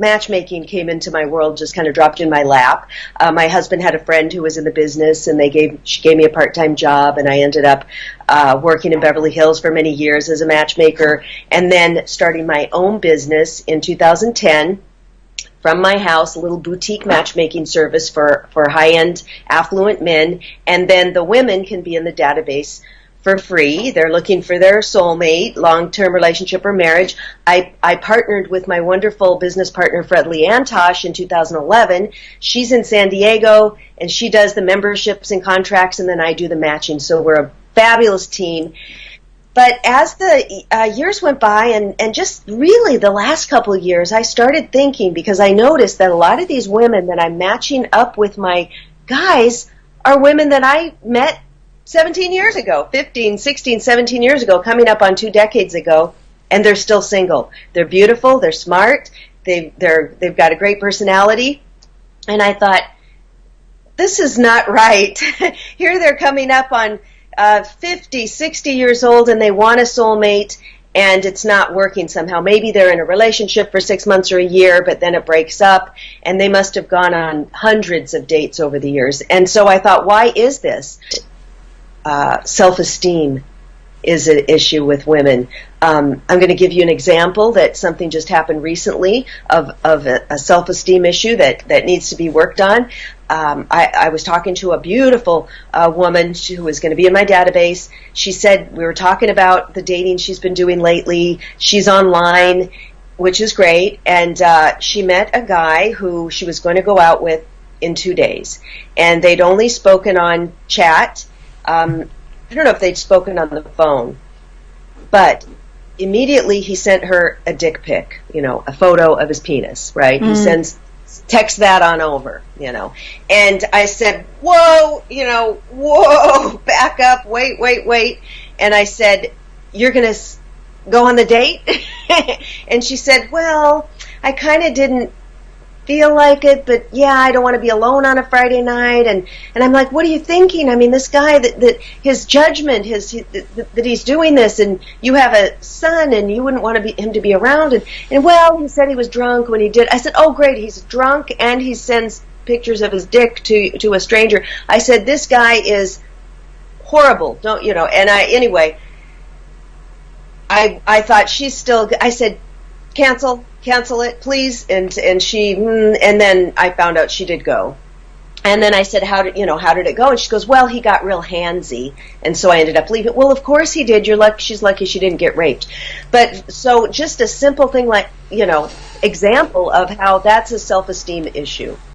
matchmaking came into my world, just kind of dropped in my lap. My husband had a friend who was in the business, and she gave me a part-time job, and I ended up working in Beverly Hills for many years as a matchmaker, and then starting my own business in 2010 from my house, a little boutique matchmaking service for high-end affluent men, and then the women can be in the database for free. They're looking for their soulmate, long-term relationship or marriage. I partnered with my wonderful business partner, Fred Lee Antosh, in 2011. She's in San Diego, and she does the memberships and contracts, and then I do the matching. So we're a fabulous team. But as the years went by, and just really the last couple of years, I started thinking, because I noticed that a lot of these women that I'm matching up with my guys are women that I met 17 years ago, 15, 16, 17 years ago, coming up on 2 decades ago, and they're still single. They're beautiful, they're smart, they've got a great personality, and I thought, this is not right. Here they're coming up on 50, 60 years old, and they want a soulmate, and it's not working somehow. Maybe they're in a relationship for 6 months or a year, but then it breaks up, and they must have gone on hundreds of dates over the years. And so I thought, why is this? Self-esteem is an issue with women. I'm going to give you an example that something just happened recently of a self-esteem issue that needs to be worked on. I was talking to a beautiful woman who was going to be in my database. She said, we were talking about the dating she's been doing lately. She's online, which is great, and she met a guy who she was going to go out with in 2 days. And they'd only spoken on chat. I don't know if they'd spoken on the phone, but immediately he sent her a dick pic, a photo of his penis, right? He text that on over, And I said, whoa, whoa, back up, wait. And I said, you're going to go on the date? And she said, well, I kind of didn't feel like it, but yeah, I don't want to be alone on a Friday night. And I'm like, what are you thinking? I mean, this guy, that his judgment, that he's doing this, and you have a son, and you wouldn't want him to be around. And well, he said he was drunk when he did. I said, oh, great, he's drunk, and he sends pictures of his dick to a stranger. I said, this guy is horrible, And anyway, I thought she's still. I said, cancel it, please. And she, and then I found out she did go. And then I said, how did it go? And she goes, well, he got real handsy, and so I ended up leaving. Well, of course he did. She's lucky she didn't get raped. But so just a simple thing like, example of how that's a self-esteem issue.